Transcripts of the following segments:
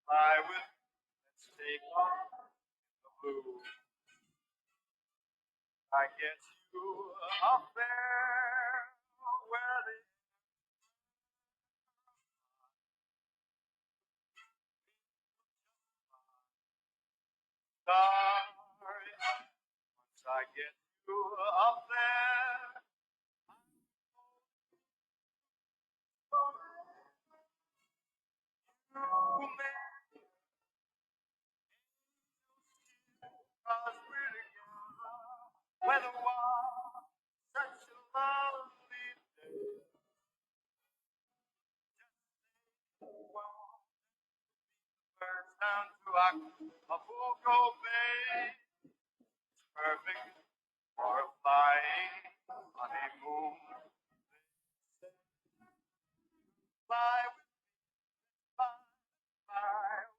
Fly with me, let's take off the blue. I get you up there where the stars. Once I get you up there, you may cause we're together. Weather was such a lovely day. Well, birds down to Acapulco Bay. Perfect for a flying honeymoon. Fly with fly, fly.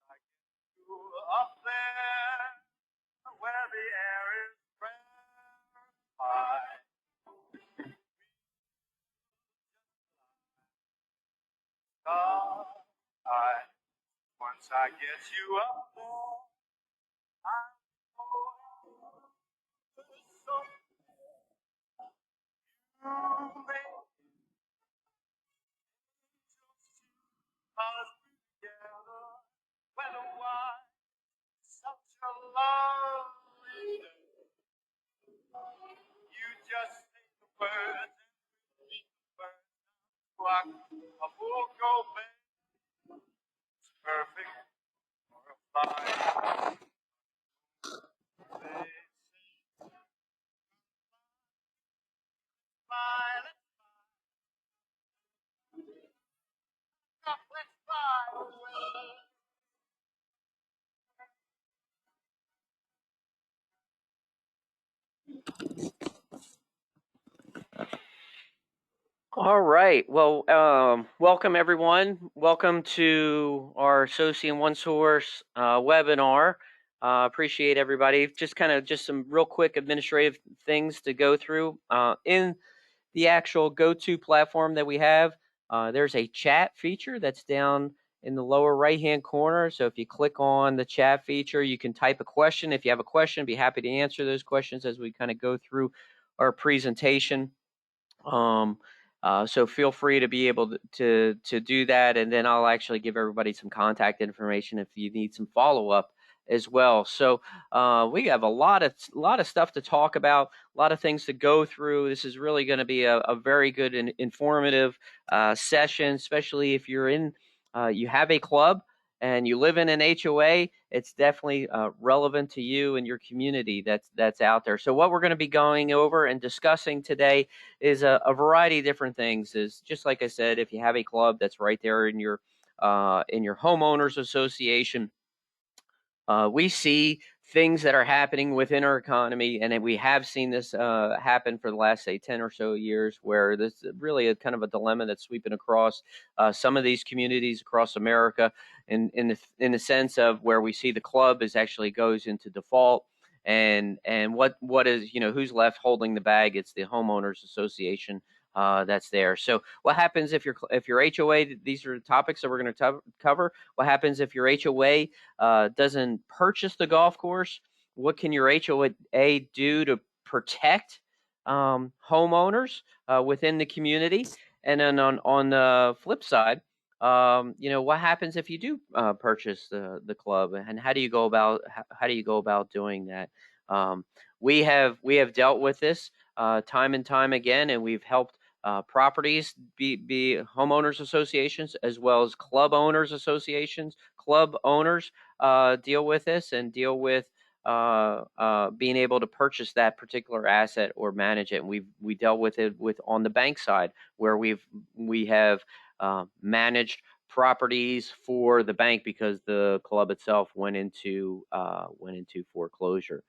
I get you up there where the air is rarefied. I, once I get you up there, I'm going so you may cause we together. Weather-wise, such a lovely day. You just say the words and repeat the words. Acapulco Bay is perfect for a flying. They say fly, let's fly away. All right. Well, welcome everyone. Welcome to our Associate One Source webinar. Appreciate everybody. Just some real quick administrative things to go through. In the actual go-to platform that we have, there's a chat feature that's down in the lower right-hand corner. So if you click on the chat feature, you can type a question. If you have a question, I'd be happy to answer those questions as we kind of go through our presentation. So feel free to be able to do that, and then I'll actually give everybody some contact information if you need some follow-up as well. So we have a lot of stuff to talk about, a lot of things to go through. This is really going to be a very good and informative session, especially if you're in you have a club and you live in an HOA. It's definitely relevant to you and your community that's out there. So what we're going to be going over and discussing today is a variety of different things. Is just like I said, if you have a club that's right there in your homeowners association, we see things that are happening within our economy, and we have seen this happen for the last, say, 10 or so years, where there's really a kind of a dilemma that's sweeping across some of these communities across America, in the sense of where we see the club is actually goes into default, and what is, who's left holding the bag? It's the homeowners association that's there. So what happens if your HOA? These are the topics that we're going to cover. What happens if your HOA doesn't purchase the golf course? What can your HOA do to protect homeowners within the community? And then on the flip side, what happens if you do purchase the club, and how do you go about doing that? We have dealt with this time and time again, and we've helped properties be homeowners associations as well as club owners associations, club owners deal with this and deal with being able to purchase that particular asset or manage it. And we dealt with it on the bank side, where we have managed properties for the bank because the club itself went into foreclosure.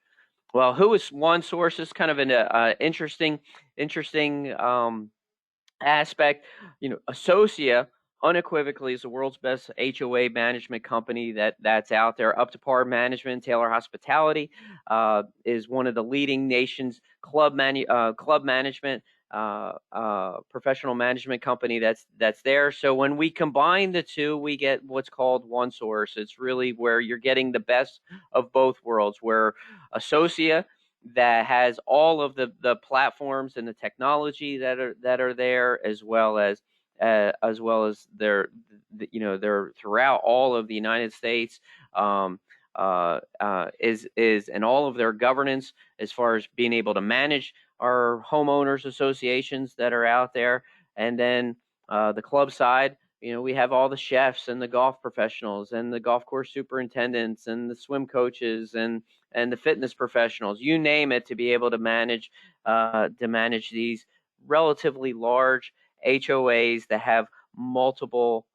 Well, who is one source is kind of an interesting aspect. Associa unequivocally is the world's best HOA management company that's out there. Up to Par Management, Taylor Hospitality is one of the leading nation's club management professional management company that's there. So when we combine the two, we get what's called one source. It's really where you're getting the best of both worlds, where Associa that has all of the platforms and the technology that are there, as well as they're throughout all of the United States. Is and all of their governance as far as being able to manage our homeowners associations that are out there. And then the club side, we have all the chefs and the golf professionals and the golf course superintendents and the swim coaches and the fitness professionals, you name it, to be able to manage these relatively large HOAs that have multiple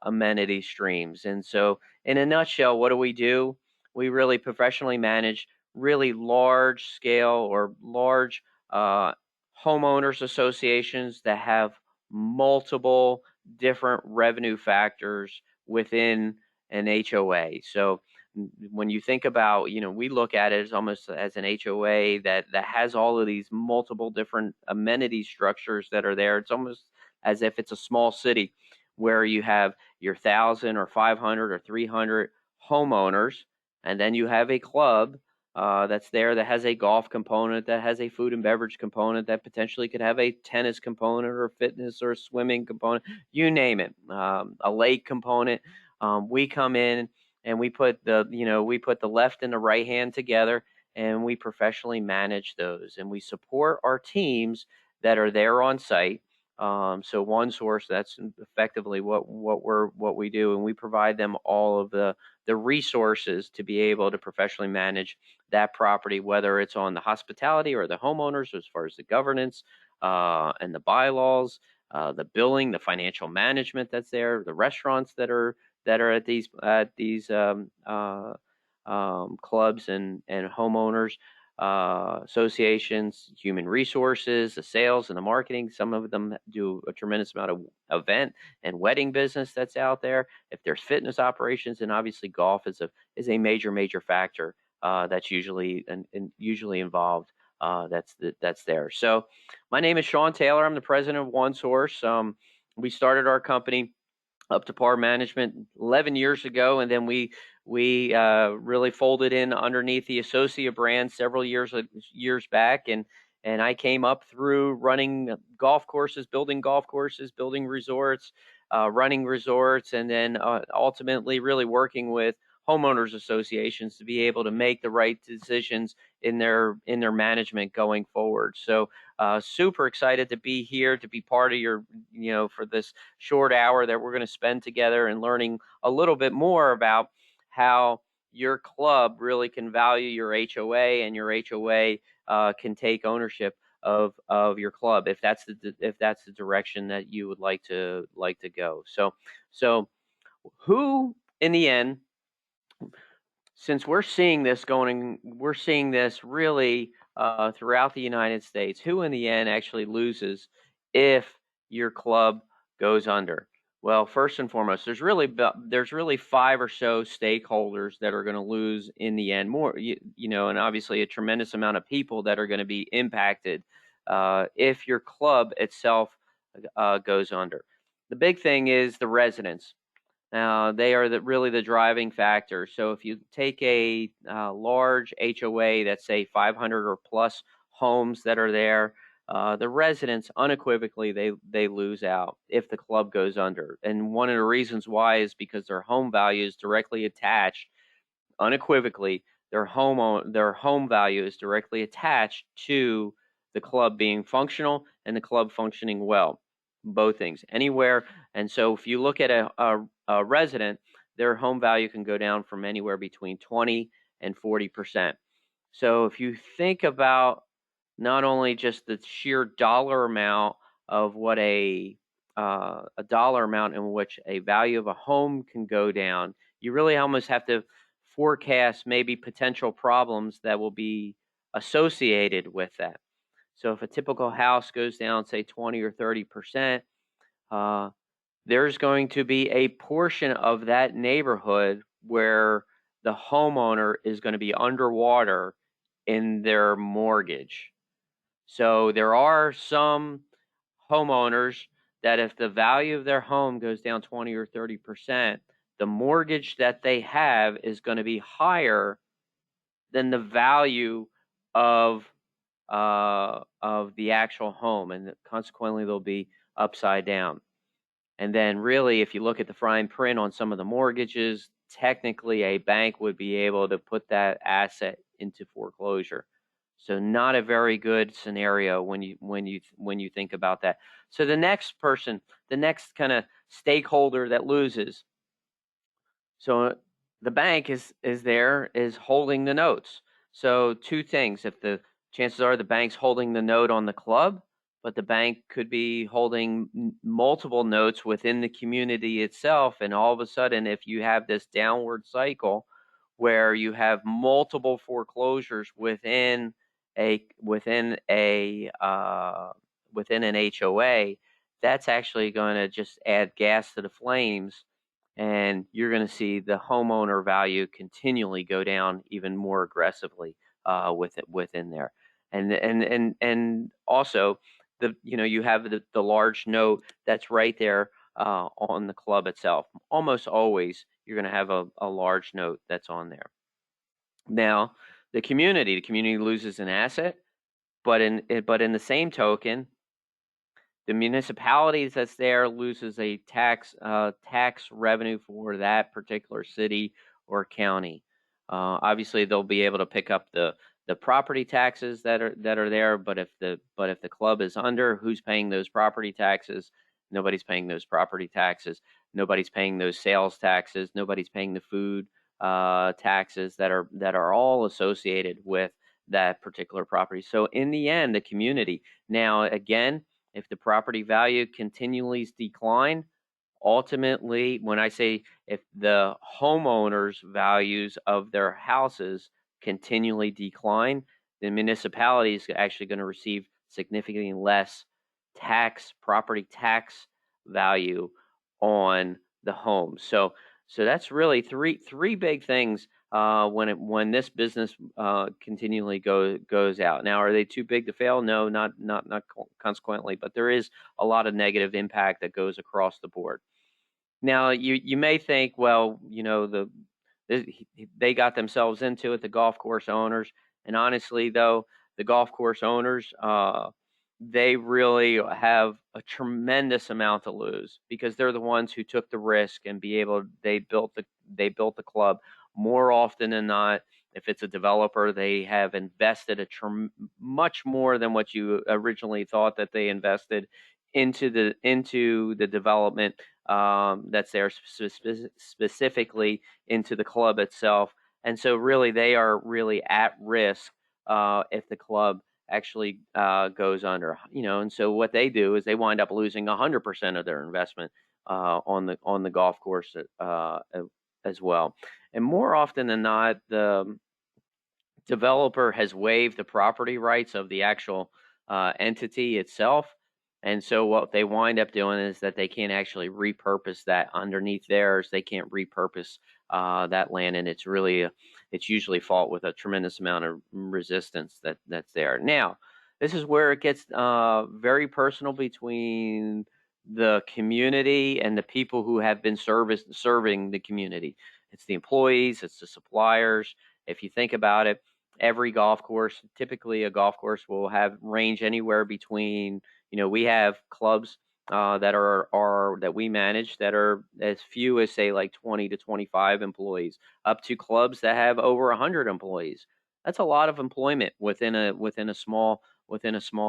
amenity streams. And so, in a nutshell, what do? We really professionally manage really large scale or large homeowners associations that have multiple different revenue factors within an HOA. So when you think about, we look at it as almost as an HOA that has all of these multiple different amenity structures that are there. It's almost as if it's a small city where you have your 1,000 or 500 or 300 homeowners, and then you have a club that's there that has a golf component, that has a food and beverage component, that potentially could have a tennis component or fitness or swimming component, you name it, a lake component. We come in and we put the left and the right hand together, and we professionally manage those, and we support our teams that are there on site. So one source, that's effectively what we do, and we provide them all of the resources to be able to professionally manage that property, whether it's on the hospitality or the homeowners, as far as the governance and the bylaws, the billing, the financial management that's there, the restaurants that are at these clubs and homeowners associations, human resources, the sales and the marketing. Some of them do a tremendous amount of event and wedding business that's out there. If there's fitness operations, and obviously golf is a major factor that's usually usually involved. That's there. So, my name is Sean Taylor. I'm the president of One Source. We started our company Up to Par Management 11 years ago, and then we really folded in underneath the Associa brand several years back, and I came up through running golf courses, building resorts, running resorts, and then ultimately really working with homeowners associations to be able to make the right decisions in their management going forward. So super excited to be here, to be part of your, for this short hour that we're going to spend together and learning a little bit more about how your club really can value your HOA, and your HOA can take ownership of your club if that's the direction that you would like to go. So who in the end, since we're seeing this really throughout the United States, who in the end actually loses if your club goes under? Well, first and foremost, there's really five or so stakeholders that are going to lose in the end. More, and obviously a tremendous amount of people that are going to be impacted if your club itself goes under. The big thing is the residents. They are really the driving factor. So if you take a large HOA that's say 500 or plus homes that are there, the residents unequivocally they lose out if the club goes under. And one of the reasons why is because their home value is directly attached, unequivocally, their home value is directly attached to the club being functional and the club functioning well. Both things, anywhere. And so if you look at a resident, their home value can go down from anywhere between 20 and 40%. So if you think about not only just the sheer dollar amount of what a dollar amount in which a value of a home can go down, you really almost have to forecast maybe potential problems that will be associated with that. So if a typical house goes down, say 20 or 30%, there's going to be a portion of that neighborhood where the homeowner is going to be underwater in their mortgage. So there are some homeowners that if the value of their home goes down 20 or 30%, the mortgage that they have is going to be higher than the value of the actual home, and consequently they'll be upside down. And then really, if you look at the fine print on some of the mortgages, technically a bank would be able to put that asset into foreclosure. So not a very good scenario when you think about that. So the next person, the next kind of stakeholder that loses. So the bank is holding the notes. So two things: if the chances are the bank's holding the note on the club, but the bank could be holding multiple notes within the community itself, and all of a sudden, if you have this downward cycle where you have multiple foreclosures within an HOA, that's actually going to just add gas to the flames, and you're going to see the homeowner value continually go down even more aggressively within there. And also you have the large note that's right there on the club itself. Almost always you're going to have a large note that's on there. Now the community loses an asset, but in the same token, the municipalities that's there loses a tax revenue for that particular city or county. Obviously, they'll be able to pick up the property taxes that are there, but if the club is under, who's paying those property taxes? Nobody's paying those property taxes. Nobody's paying those sales taxes. Nobody's paying the food taxes that are all associated with that particular property. So in the end, the community. Now again, if the property value continually decline, ultimately, when I say if the homeowners' values of their houses continually decline, the municipality is actually going to receive significantly less property tax value on the home. So that's really three big things when this business continually goes out. Now, are they too big to fail? No, not consequently, but there is a lot of negative impact that goes across the board. Now, you may think, well, they got themselves into it, the golf course owners, and honestly, though, the golf course owners, they really have a tremendous amount to lose because they're the ones who took the risk and they built the club. More often than not, if it's a developer, they have invested much more than what you originally thought that they invested into the development that's there, specifically into the club itself. And so really they are really at risk if the club actually goes under, and so what they do is they wind up losing 100% of their investment on the golf course as well. And more often than not, the developer has waived the property rights of the actual entity itself. And so what they wind up doing is that they can't actually repurpose that underneath theirs. They can't repurpose that land, and it's usually fought with a tremendous amount of resistance that's there. Now, this is where it gets very personal between the community and the people who have been serving the community. It's the employees, it's the suppliers. If you think about it, every golf course, typically a golf course will have range anywhere between, we have clubs that we manage that are as few as say like 20 to 25 employees, up to clubs that have over 100 employees. That's a lot of employment within a small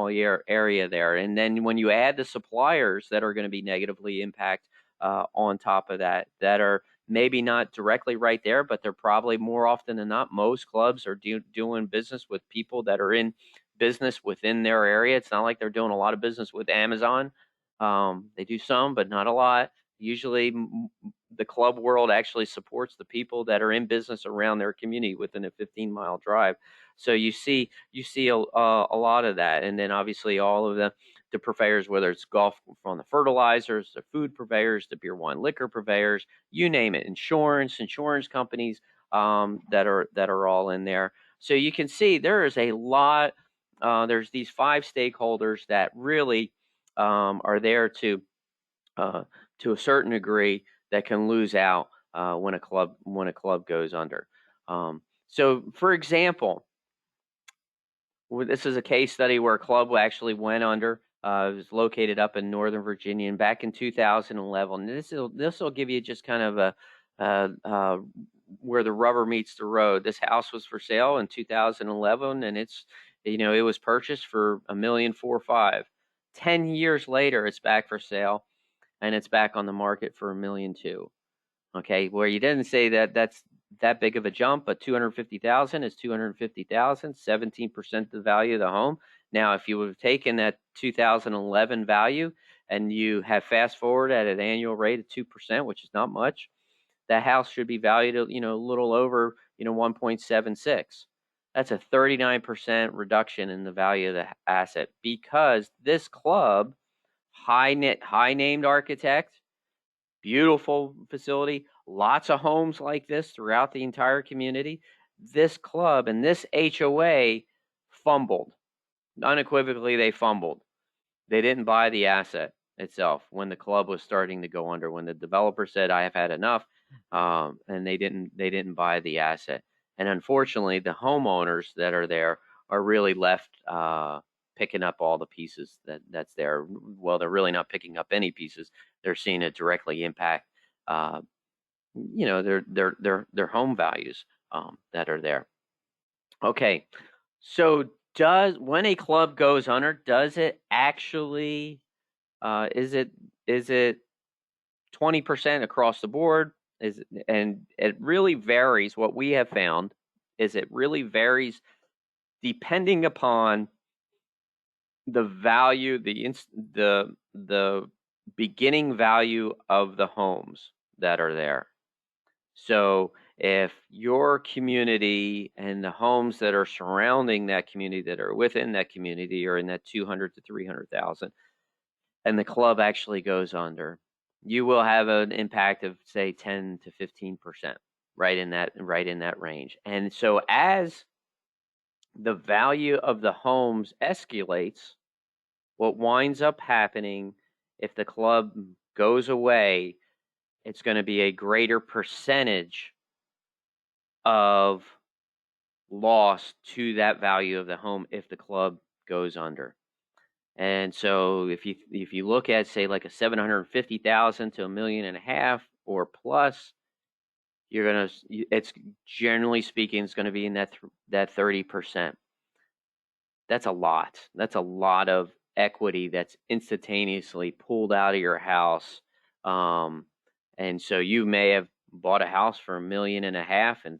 area there. And then when you add the suppliers that are going to be negatively impacted on top of that are maybe not directly right there, but they're probably more often than not, most clubs are doing business with people that are in business within their area. It's not like they're doing a lot of business with Amazon. They do some, but not a lot. Usually the club world actually supports the people that are in business around their community within a 15-mile drive. So you see a lot of that, and then obviously all of the purveyors, whether it's golf from the fertilizers, the food purveyors, the beer, wine, liquor purveyors, you name it, insurance companies, that are all in there. So you can see there is a lot. There's these 5 stakeholders that really are there to a certain degree that can lose out when a club goes under. So, for example, this is a case study where a club actually went under. It was located up in Northern Virginia, and back in 2011. This will give you just kind of where the rubber meets the road. This house was for sale in 2011, and it was purchased for $1,450,000. 10 years later, it's back for sale, and it's back on the market for $1,200,000. Okay, where you didn't say that's that big of a jump, but 250,000 is 250,000, 17% the value of the home. Now, if you would have taken that 2011 value and you have fast forward at an annual rate of 2%, which is not much, that house should be valued at, a little over, 1.76. That's a 39% reduction in the value of the asset, because this club, high named architect, beautiful facility, lots of homes like this throughout the entire community. This club and this HOA fumbled. Unequivocally, they fumbled. They didn't buy the asset itself when the club was starting to go under. When the developer said, "I have had enough," and they didn't buy the asset. And unfortunately, the homeowners that are there are really left picking up all the pieces that's there. Well, they're really not picking up any pieces. They're seeing it directly impact, their home values that are there. Okay, so when a club goes under, does it actually is it 20% across the board? And it really varies. What we have found is it really varies depending upon the value, the beginning value of the homes that are there. So if your community and the homes that are surrounding that community, that are within that community, are in that 200 to 300,000, and the club actually goes under, you will have an impact of, say, 10 to 15%, right in that range. And so as the value of the homes escalates, what winds up happening, if the club goes away, it's going to be a greater percentage of loss to that value of the home if the club goes under. And so if you look at, say, like a 750,000 to $1.5 million or plus, it's generally speaking, it's going to be in that 30%. That's a lot. That's a lot of equity that's instantaneously pulled out of your house. And so you may have bought a house for $1.5 million, and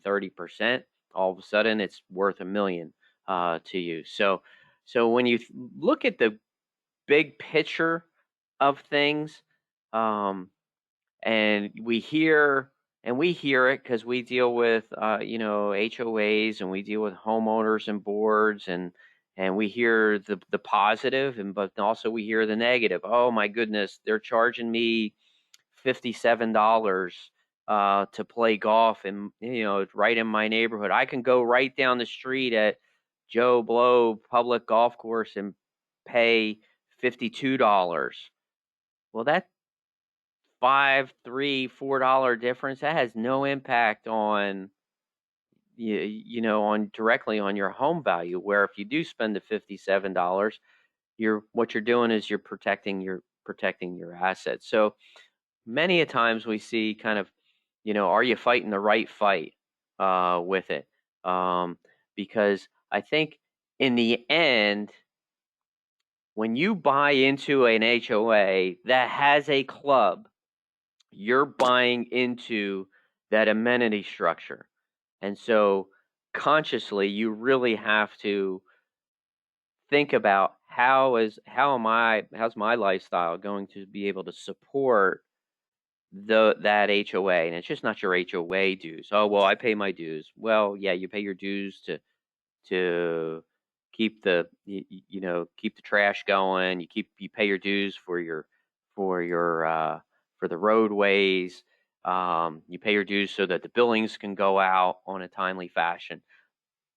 30%, all of a sudden it's worth $1 million to you. So when you look at the big picture of things, and we hear it because we deal with HOAs, and we deal with homeowners and boards, and we hear the positive, but also we hear the negative. Oh my goodness, they're charging me $57 to play golf, and it's right in my neighborhood. I can go right down the street at Joe Blow public golf course and pay $52. Well, that $5, $3, $4 difference, that has no impact on directly on your home value. Where if you do spend the $57, what you're doing is you're protecting your assets. So many a times we see kind of, are you fighting the right fight with it? Because I think in the end, when you buy into an HOA that has a club, you're buying into that amenity structure. And so consciously, you really have to think about how's my lifestyle going to be able to support that HOA, and it's just not your HOA dues. Oh, well, I pay my dues. Well, yeah, you pay your dues to keep keep the trash going. You pay your dues for your for the roadways. You pay your dues so that the billings can go out on a timely fashion.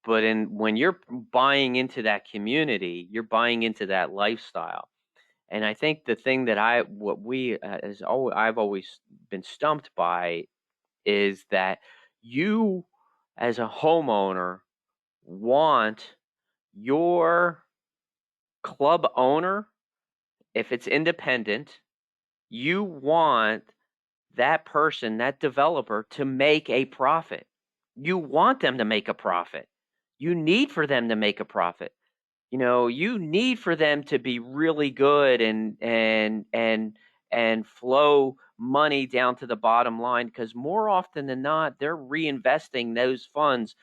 But when you're buying into that community, you're buying into that lifestyle. And I think the thing that I've always been stumped by is that you, as a homeowner, want your club owner, if it's independent, you want that person, that developer, to make a profit. You want them to make a profit. You need for them to make a profit. You need for them to be really good and flow money down to the bottom line, because more often than not, they're reinvesting those funds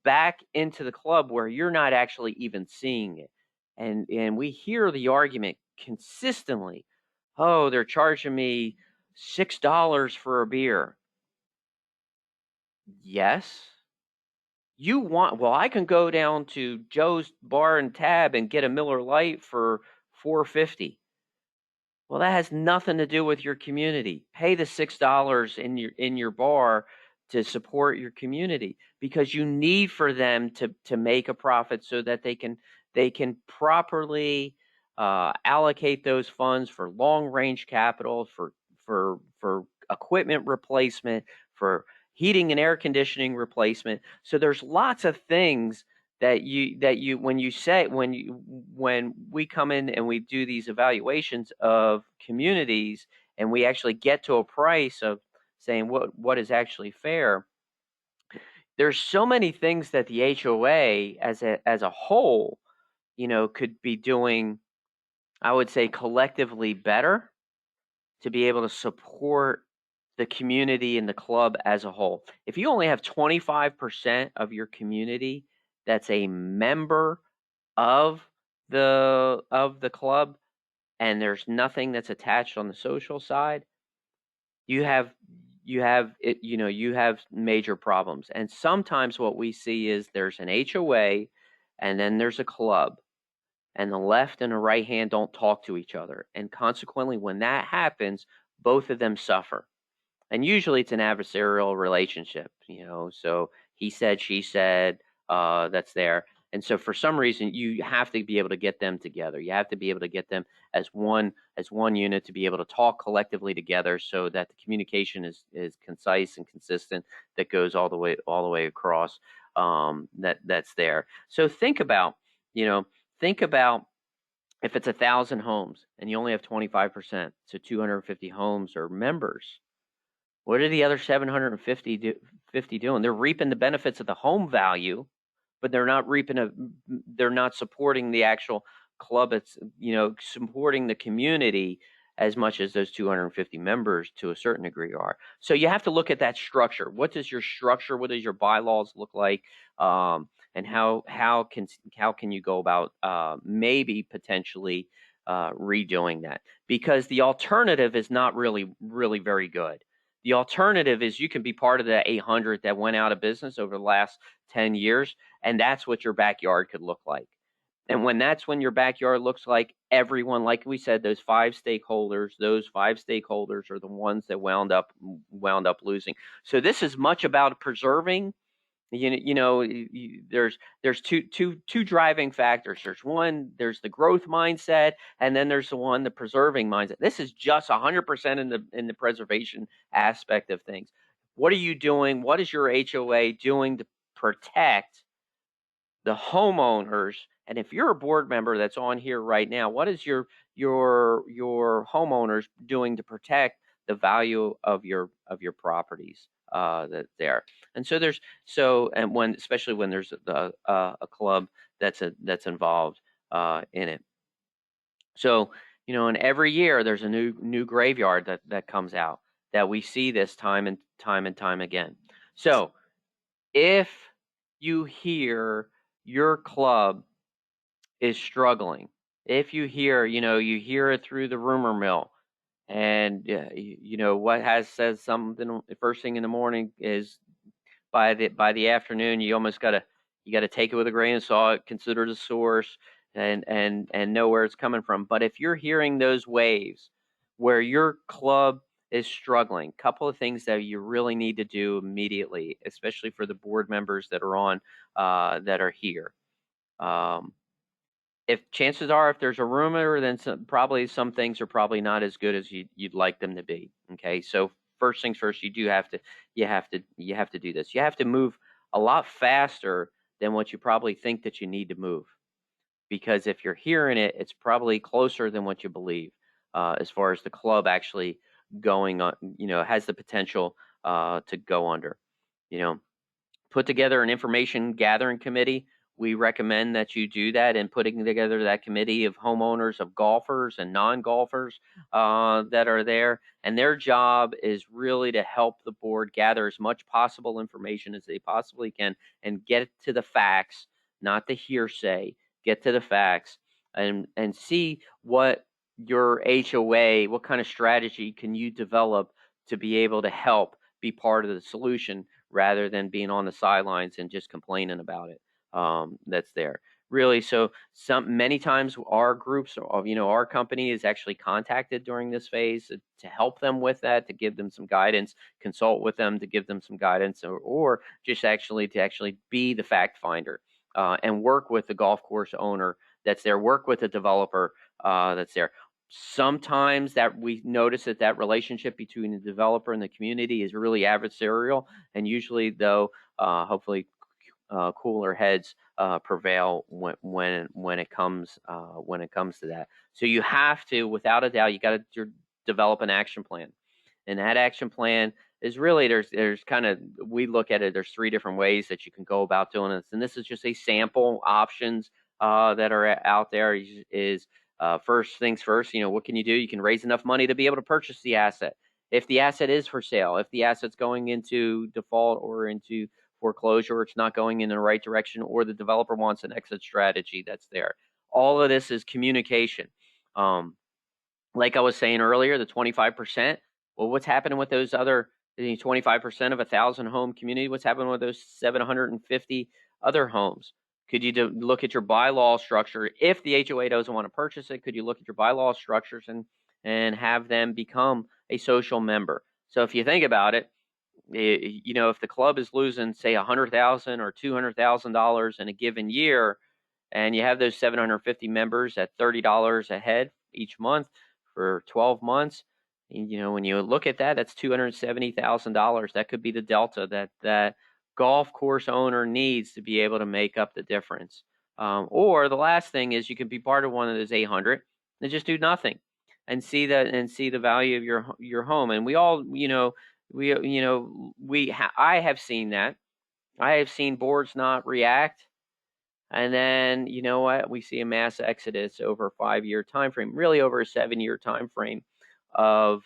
back into the club where you're not actually even seeing it. And we hear the argument consistently. Oh, they're charging me $6 for a beer. Yes. Well, I can go down to Joe's Bar and Tab and get a Miller Lite for 4.50. Well, that has nothing to do with your community. Pay the $6 in your bar to support your community, because you need for them to make a profit so that they can properly allocate those funds for long range capital, for equipment replacement, for heating and air conditioning replacement. So there's lots of things that you when we come in and we do these evaluations of communities, and we actually get to a price of saying what is actually fair. There's so many things that the HOA as a whole, could be doing, I would say, collectively better to be able to support the community and the club as a whole. If you only have 25% of your community that's a member of the club, and there's nothing that's attached on the social side, you have you have major problems. And sometimes what we see is there's an HOA and then there's a club, and the left and the right hand don't talk to each other, and consequently, when that happens, both of them suffer. And usually it's an adversarial relationship, so he said, she said, that's there. And so for some reason, you have to be able to get them together. You have to be able to get them as one unit, to be able to talk collectively together, so that the communication is concise and consistent, that goes all the way across, that's there. So think about if it's 1,000 homes and you only have 25%, so 250 homes are members. What are the other 750 doing? They're reaping the benefits of the home value, but they're not supporting the actual club. It's, supporting the community as much as those 250 members to a certain degree are. So you have to look at that structure. What does your structure, what does your bylaws look like? And how can you go about maybe potentially redoing that? Because the alternative is not really, really very good. The alternative is you can be part of the 800 that went out of business over the last 10 years, and that's what your backyard could look like. And when your backyard looks like everyone, like we said, those five stakeholders are the ones that wound up losing. So this is much about preserving. There's two driving factors. There's the growth mindset, and then there's the preserving mindset. This is just 100% in the preservation aspect of things. What are you doing? What is your HOA doing to protect the homeowners? And if you're a board member that's on here right now, what is your homeowners doing to protect the value of your properties that there? And especially when there's a club that's involved in it. So, and every year there's a new graveyard that comes out, that we see this time and time again. So if you hear your club is struggling, if you hear it through the rumor mill, And what has says something first thing in the morning is by the afternoon you gotta take it with a grain of salt, consider the source, and know where it's coming from. But if you're hearing those waves where your club is struggling, couple of things that you really need to do immediately, especially for the board members that are on that are here. Um, if chances are, if there's a rumor, then probably some things are probably not as good as you'd like them to be. Okay, so first things first, you have to do this. You have to move a lot faster than what you probably think that you need to move, because if you're hearing it, it's probably closer than what you believe. As far as the club actually going on, has the potential to go under. You know, put together an information gathering committee. We recommend that you do that, and putting together that committee of homeowners, of golfers and non-golfers that are there. And their job is really to help the board gather as much possible information as they possibly can and get to the facts, not the hearsay. Get to the facts and see what your HOA, what kind of strategy can you develop to be able to help be part of the solution rather than being on the sidelines and just complaining about it. That's there really. So many times our groups of our company is actually contacted during this phase to help them with that, to give them some guidance, consult with them to give them some guidance, or just actually to be the fact finder and work with the golf course owner that's there, work with the developer that's there. Sometimes that we notice that relationship between the developer and the community is really adversarial, and usually though hopefully cooler heads prevail when it comes to that. So you have to, without a doubt, you got to develop an action plan, and that action plan is really there's kind of, we look at it, there's three different ways that you can go about doing this, and this is just a sample options that are out there. Is first things first, what can you do? You can raise enough money to be able to purchase the asset. If the asset is for sale, if the asset's going into default or into foreclosure, it's not going in the right direction, or the developer wants an exit strategy, that's there. All of this is communication. Like I was saying earlier, the 25%. Well, what's happening with those other 25% of 1,000 home community? What's happening with those 750 other homes? Could you look at your bylaw structure? If the HOA doesn't want to purchase it, could you look at your bylaw structures and have them become a social member? So if you think about it, if the club is losing, say, $100,000 or $200,000 in a given year, and you have those 750 members at $30 a head each month for 12 months, when you look at that, that's $270,000. That could be the delta that golf course owner needs to be able to make up the difference. Or the last thing is, you can be part of one of those 800 and just do nothing and see the value of your home. And we all, I have seen that. I have seen boards not react, and then you know what? We see a mass exodus over a 5-year time frame, really over a 7-year time frame of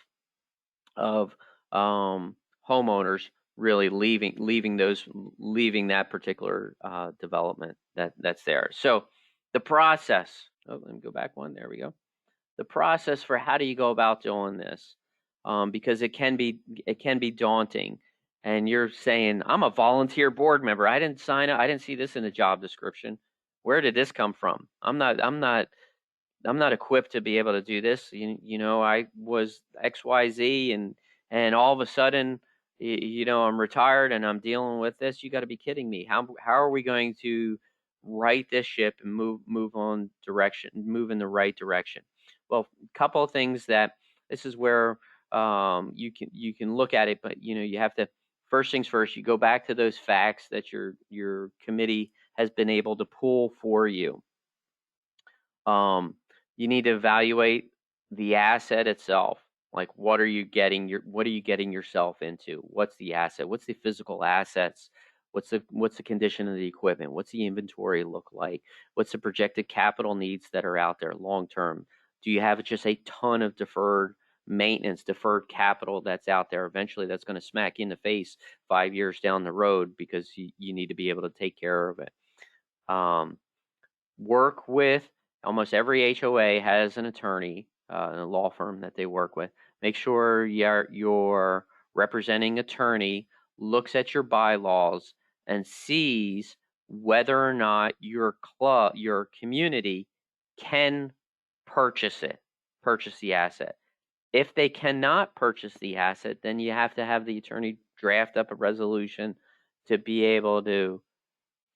homeowners really leaving that particular development that's there. So the process. Oh, let me go back one. There we go. The process for how do you go about doing this, because it can be daunting, and you're saying, I'm a volunteer board member, I didn't sign up, I didn't see this in the job description, where did this come from? I'm not equipped to be able to do this. I was XYZ, and all of a sudden, I'm retired and I'm dealing with this. You got to be kidding me. How are we going to right this ship and move in the right direction? Well, a couple of things that this is where you can look at it, but you have to, first things first, you go back to those facts that your committee has been able to pull for you. You need to evaluate the asset itself. Like, what are you getting yourself into? What's the asset? What's the physical assets? What's the condition of the equipment? What's the inventory look like? What's the projected capital needs that are out there long term? Do you have just a ton of deferred maintenance, deferred capital that's out there? Eventually, that's going to smack you in the face 5 years down the road, because you need to be able to take care of it. Work with, almost every HOA has an attorney, a law firm that they work with. Make sure your representing attorney looks at your bylaws and sees whether or not your community can purchase the asset. If they cannot purchase the asset, then you have to have the attorney draft up a resolution to be able to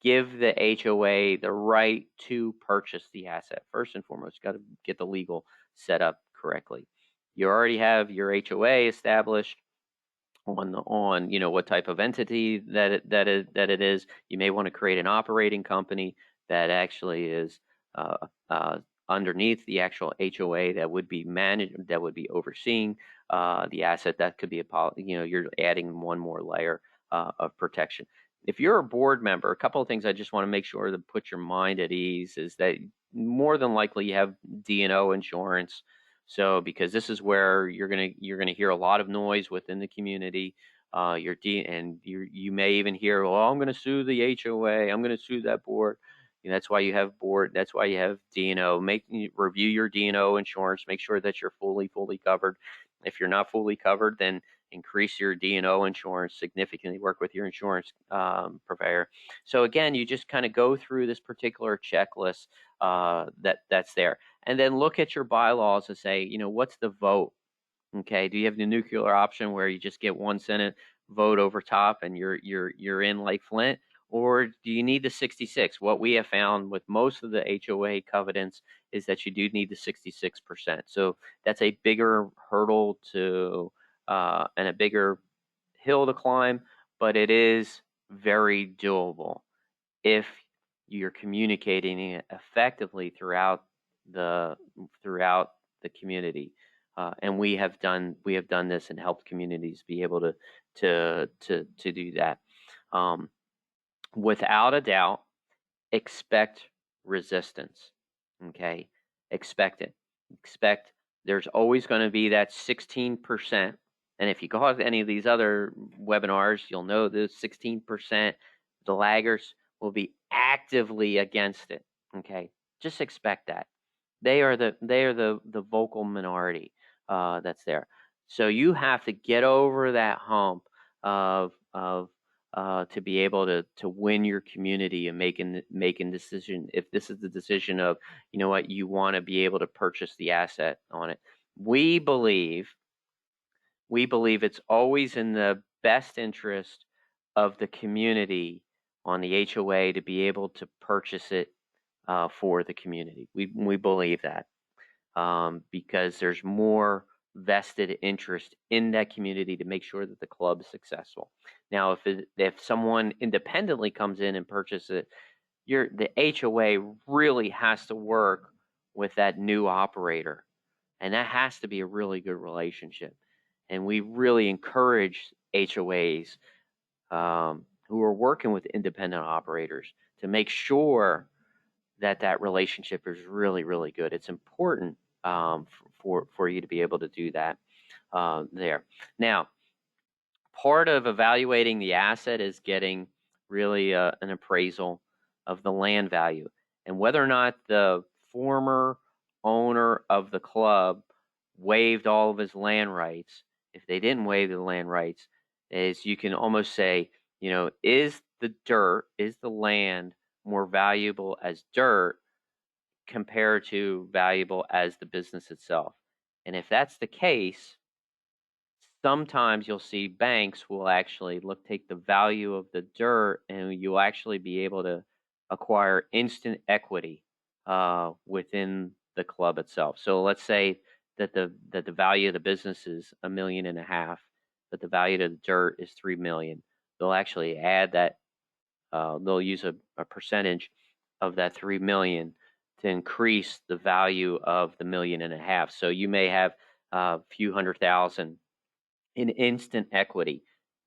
give the HOA the right to purchase the asset. First and foremost, you got to get the legal set up correctly. You already have your HOA established on what type of entity that it is. You may want to create an operating company that actually is underneath the actual HOA that would be overseeing the asset. That could be you're adding one more layer of protection. If you're a board member, a couple of things I just want to make sure to put your mind at ease is that more than likely you have D&O insurance. So because this is where you're gonna hear a lot of noise within the community. You may even hear, well, I'm going to sue the HOA. I'm going to sue that board. That's why you have board. That's why you have D&O. Review your D&O insurance. Make sure that you're fully covered. If you're not fully covered, then increase your D&O insurance significantly. Work with your insurance provider. So again, you just kind of go through this particular checklist that's there, and then look at your bylaws and say, what's the vote? Okay, do you have the nuclear option where you just get one Senate vote over top and you're in like Flint, or do you need the 66? What we have found with most of the HOA covenants is that you do need the 66%. So that's a bigger hurdle to and a bigger hill to climb, but it is very doable if you're communicating it effectively throughout the community. And we have done this and helped communities be able to do that. Without a doubt, expect resistance. Okay, expect it. Expect there's always going to be that 16%. And if you go to any of these other webinars, you'll know the 16%, the laggers will be actively against it. Okay, just expect that. They are the vocal minority that's there. So you have to get over that hump of to be able to win your community and making decision. If this is the decision of, what, you want to be able to purchase the asset on it. We believe it's always in the best interest of the community on the HOA to be able to purchase it for the community. We believe that because there's more vested interest in that community to make sure that the club is successful. Now, if someone independently comes in and purchases it, the HOA really has to work with that new operator, and that has to be a really good relationship. And we really encourage HOAs who are working with independent operators to make sure that relationship is really, really good. It's important for you to be able to do that there. Now, part of evaluating the asset is getting really an appraisal of the land value and whether or not the former owner of the club waived all of his land rights. If they didn't waive the land rights, is you can almost say, is the land more valuable as dirt compared to valuable as the business itself? And if that's the case, sometimes you'll see banks will actually take the value of the dirt, and you'll actually be able to acquire instant equity within the club itself. So let's say that the value of the business is $1.5 million, but the value of the dirt is $3 million. They'll actually add that. They'll use a percentage of that $3 million to increase the value of the $1.5 million. So you may have a few $100,000 in instant equity,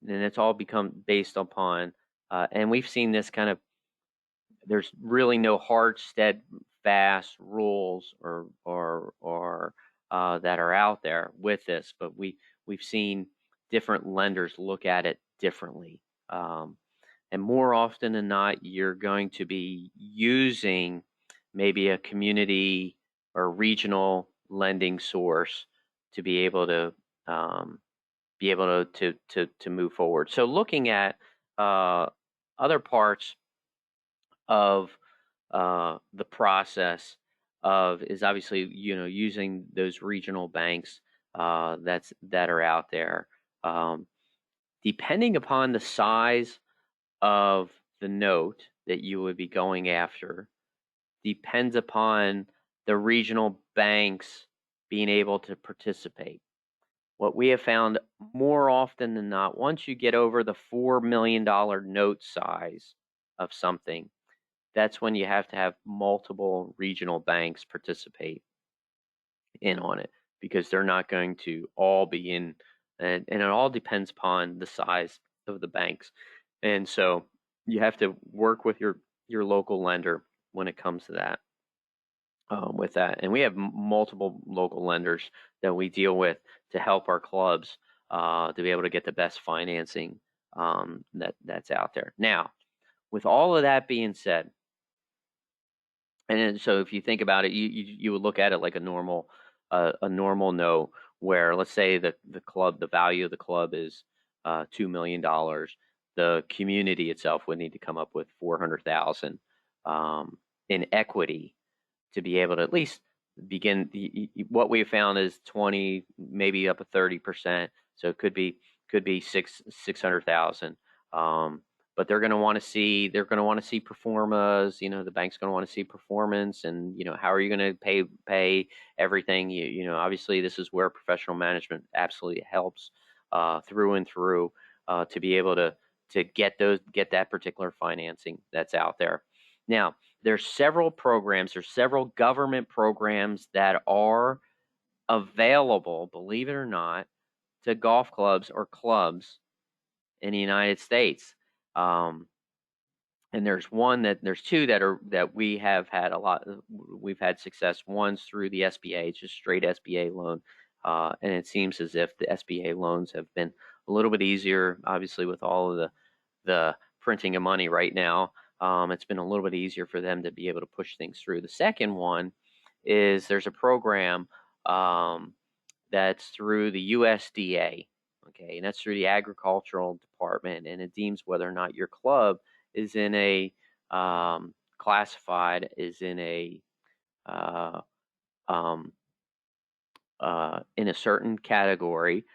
and it's all become based upon. And we've seen this kind of. There's really no hard, steadfast rules or that are out there with this, but we've seen different lenders look at it differently. And more often than not, you're going to be using maybe a community or regional lending source to be able to be able to move forward. So looking at other parts of the process of is obviously using those regional banks that are out there. Um, Depending upon the size of the note that you would be going after, depends upon the regional banks being able to participate. What we have found more often than not, once you get over the $4 million note size of something, that's when you have to have multiple regional banks participate in on it, because they're not going to all be in, and it all depends upon the size of the banks. And so you have to work with your local lender when it comes to that. With that, and we have multiple local lenders that we deal with to help our clubs to be able to get the best financing that's out there. Now, with all of that being said, and then, so if you think about it, you would look at it like a normal note, where let's say the value of the club is $2 million. The community itself would need to come up with 400,000 in equity to be able to at least begin. What we found is 20, maybe up to 30%. So it could be 600,000. But they're going to want to see performas. The bank's going to want to see performance, and how are you going to pay everything. Obviously this is where professional management absolutely helps through and through to be able to get that particular financing that's out there. Now, there's several government programs that are available, believe it or not, to golf clubs or clubs in the United States. And there's two that we have had we've had success. One's through the SBA, just straight SBA loan. And it seems as if the SBA loans have been a little bit easier, obviously with all of the printing of money right now. It's been a little bit easier for them to be able to push things through. The second one is there's a program that's through the USDA, okay, and that's through the Agricultural Department, and it deems whether or not your club is in a classified is in a um, in a certain category,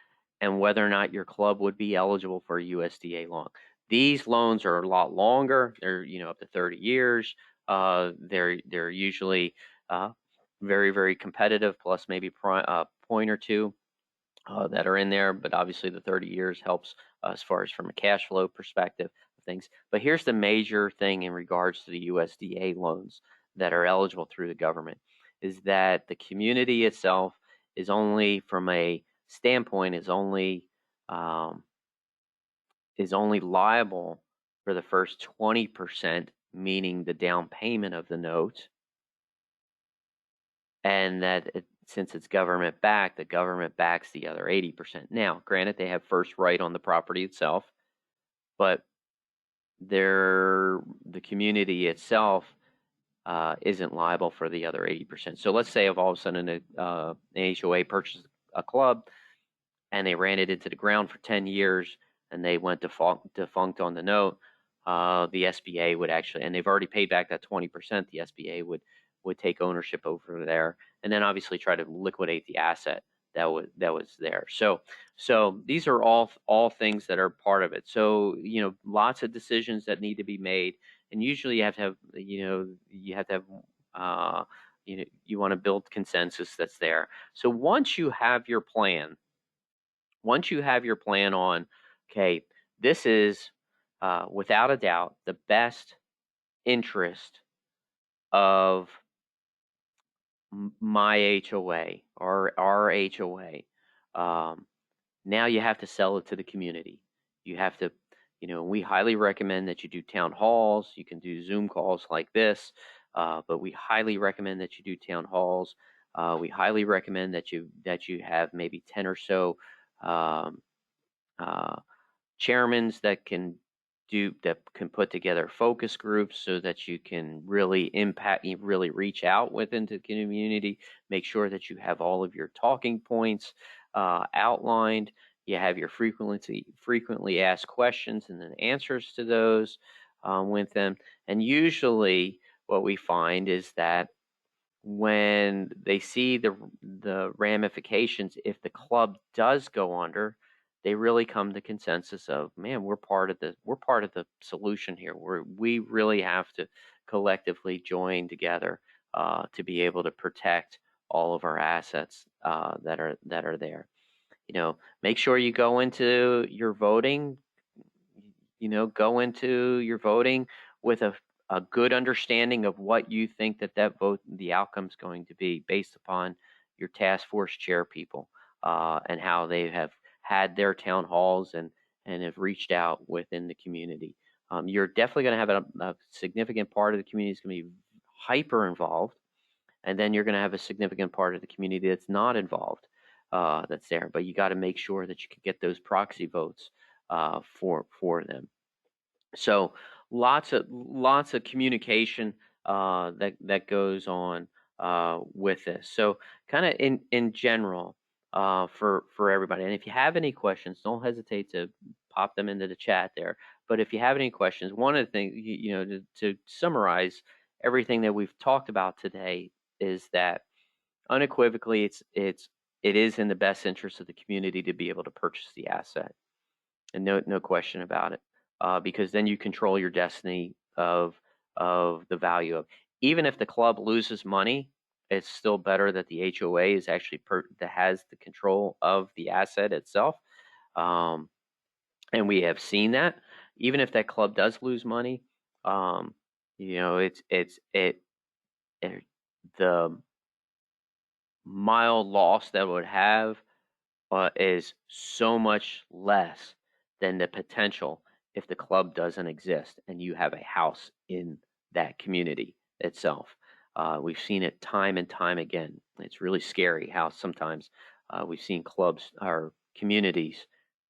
and whether or not your club would be eligible for a USDA loan. These loans are a lot longer. They're up to 30 years. They're usually very, very competitive, plus maybe a point or two that are in there. But obviously the 30 years helps as far as from a cash flow perspective of things. But here's the major thing in regards to the USDA loans that are eligible through the government, is that the community itself is only, from a standpoint, um, is only liable for the first 20%, meaning the down payment of the note, and that since it's government backed, the government backs the other 80%. Now, granted, they have first right on the property itself, but the community itself isn't liable for the other 80%. So let's say if all of a sudden an HOA purchased a club and they ran it into the ground for 10 years and they went defunct on the note, the SBA would actually, and they've already paid back that 20%, the SBA would take ownership over there, and then obviously try to liquidate the asset that was there. So these are all things that are part of it. So lots of decisions that need to be made, and usually you have to have you want to build consensus that's there. So once you have your plan on, okay, this is without a doubt the best interest of my HOA or our HOA. Now you have to sell it to the community. You have to, we highly recommend that you do town halls. You can do Zoom calls like this, but we highly recommend that you do town halls. We highly recommend that you have maybe 10 or so um, chairmans that can put together focus groups so that you can really really reach out within the community, make sure that you have all of your talking points outlined. You have your frequently asked questions and then answers to those with them. And usually what we find is that when they see the ramifications, if the club does go under, they really come to consensus of, man, we're part of the solution here. We really have to collectively join together to be able to protect all of our assets that are there. Make sure you go into your voting with a good understanding of what you think that vote, the outcome's going to be based upon your task force chair people and how they have had their town halls and have reached out within the community. You're definitely going to have a significant part of the community is going to be hyper involved, and then you're going to have a significant part of the community that's not involved that's there. But you got to make sure that you can get those proxy votes for them. So lots of communication that goes on with this. So kind of in general for everybody. And if you have any questions, don't hesitate to pop them into the chat there. But if you have any questions, one of the things to summarize everything that we've talked about today is that unequivocally it is in the best interest of the community to be able to purchase the asset, and no question about it, because then you control your destiny of the value of. Even if the club loses money, it's still better that the HOA is actually that has the control of the asset itself, and we have seen that. Even if that club does lose money, the mild loss that it would have is so much less than the potential if the club doesn't exist and you have a house in that community itself. We've seen it time and time again. It's really scary how sometimes we've seen clubs or communities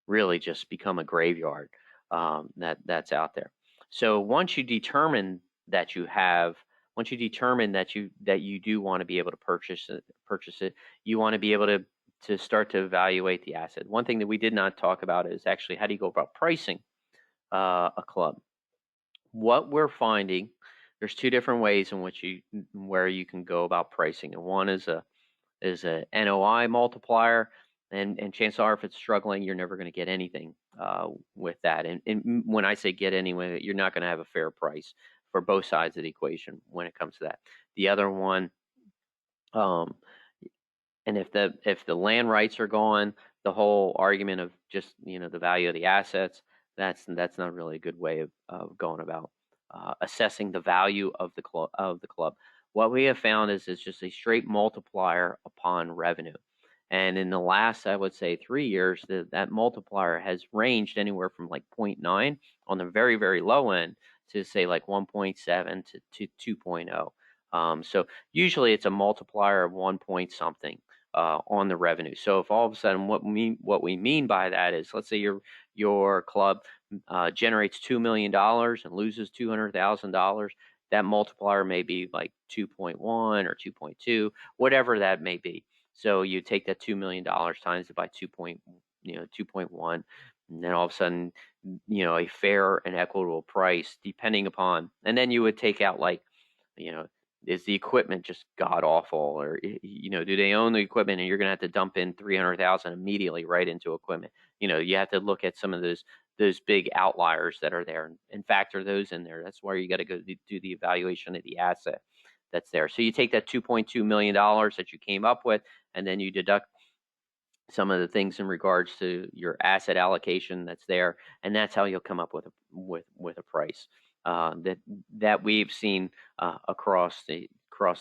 really just become a graveyard that's out there. So once you determine that you do want to be able to purchase it, you want to be able to start to evaluate the asset. One thing that we did not talk about is actually how do you go about pricing a club. What we're finding, there's two different ways in which where you can go about pricing, and one is a NOI multiplier, and chances are if it's struggling, you're never going to get anything with that. And when I say get anyway, you're not going to have a fair price for both sides of the equation when it comes to that. The other one, and if the land rights are gone, the whole argument of just the value of the assets, that's not really a good way of going about assessing the value of the club. What we have found is it's just a straight multiplier upon revenue. And in the last, I would say 3 years, that multiplier has ranged anywhere from like 0.9 on the very, very low end to say like 1.7 to 2.0. So usually it's a multiplier of 1 point something on the revenue. So if all of a sudden what we mean by that is, let's say your club generates $2 million and loses $200,000, that multiplier may be like 2.1 or 2.2, whatever that may be. So you take that $2 million times it by 2.1, and then all of a sudden, a fair and equitable price depending upon, and then you would take out like, is the equipment just god awful, or do they own the equipment and you're going to have to dump in 300,000 immediately right into equipment? You have to look at some of those big outliers that are there and factor those in there. That's why you got to go do the evaluation of the asset that's there. So you take that $2.2 million that you came up with, and then you deduct some of the things in regards to your asset allocation that's there, and that's how you'll come up with a price that we've seen across the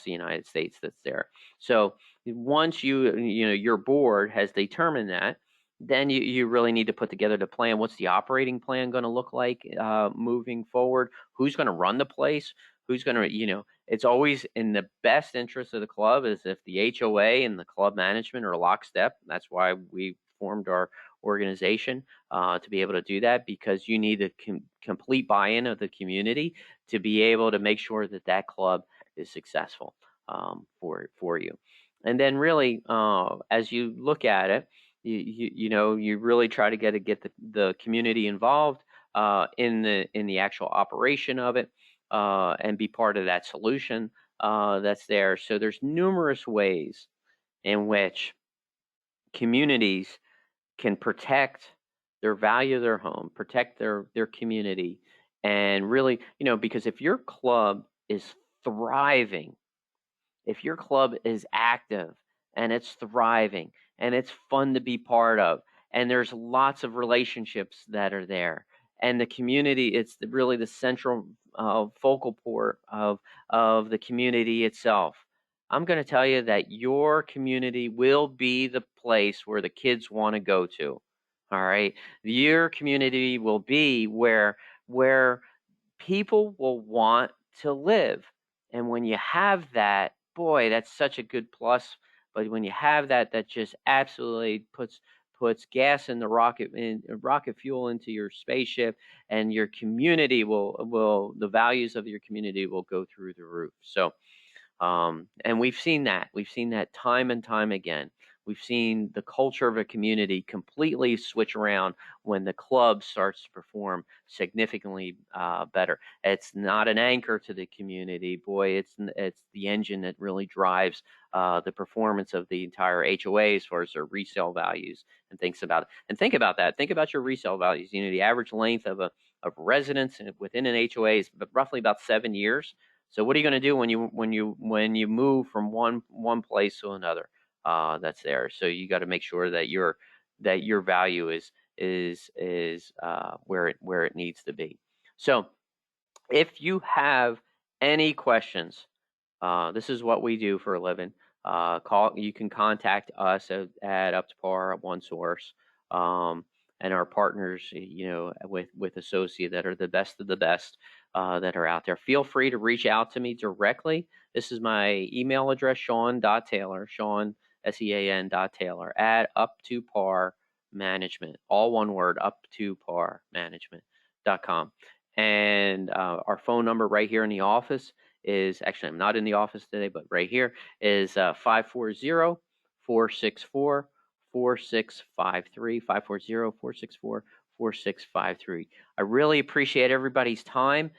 United States that's there. So once your board has determined that, then you really need to put together the plan. What's the operating plan going to look like moving forward? Who's going to run the place? Who's going to, it's always in the best interest of the club is if the HOA and the club management are lockstep. That's why we formed our organization to be able to do that, because you need the complete buy-in of the community to be able to make sure that club is successful for you. And then really, as you look at it, You really try to get the community involved in the actual operation of it, and be part of that solution that's there. So there's numerous ways in which communities can protect their value of their home, protect their community, and really, because if your club is thriving, if your club is active and it's thriving and it's fun to be part of, and there's lots of relationships that are there, and the community, it's really the central focal point of the community itself. I'm going to tell you that your community will be the place where the kids want to go to. All right, your community will be where people will want to live. And when you have that, boy, that's such a good plus. But when you have that, that just absolutely puts gas in the rocket fuel into your spaceship, and your community will the values of your community will go through the roof. So and we've seen that. We've seen that time and time again. We've seen the culture of a community completely switch around when the club starts to perform significantly better. It's not an anchor to the community, boy. It's the engine that really drives the performance of the entire HOA as far as their resale values and things about it. And think about that. Think about your resale values. The average length of residence within an HOA is roughly about 7 years. So what are you going to do when you move from one place to another that's there? So you got to make sure that your value is where it needs to be. So if you have any questions, this is what we do for a living. You can contact us at Up to Par at One Source, and our partners, with Associate, that are the best of the best that are out there. Feel free to reach out to me directly. This is my email address, Sean.Taylor, Sean, SEAN Taylor, at Up to Par Management, all one word, Up to Par Management.com. And our phone number right here in the office is, actually, I'm not in the office today, but right here is 540-464-4653, 540-464-4653. I really appreciate everybody's time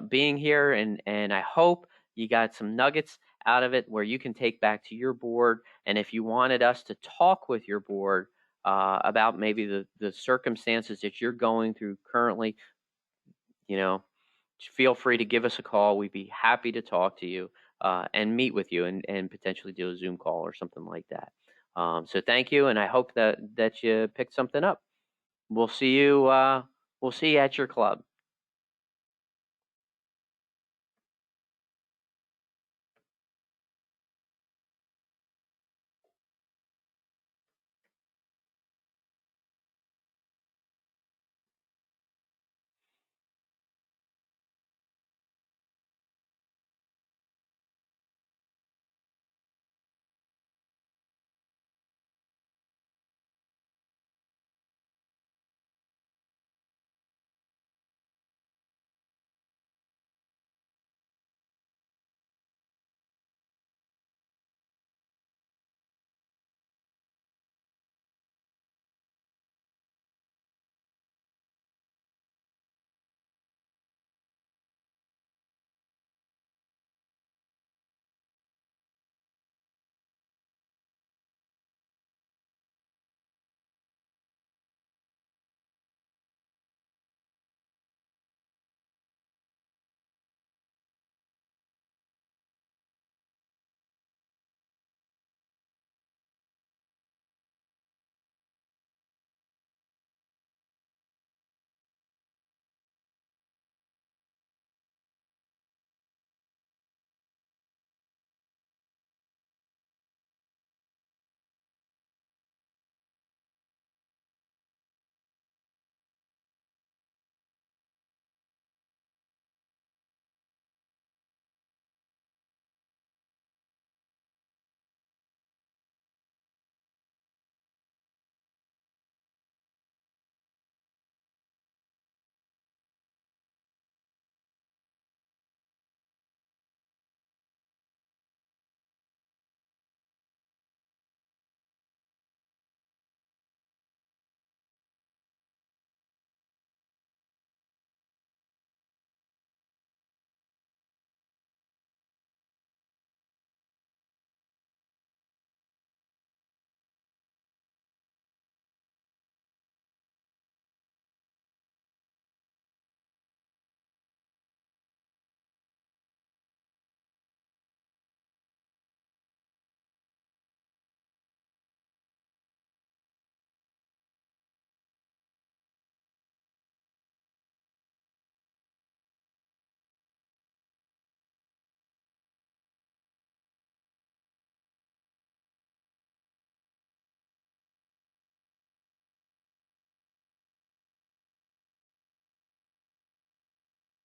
being here, and I hope you got some nuggets out of it where you can take back to your board. And if you wanted us to talk with your board about maybe the circumstances that you're going through currently, feel free to give us a call. We'd be happy to talk to you and meet with you, and potentially do a Zoom call or something like that. So thank you, and I hope that you picked something up. We'll see you at your club.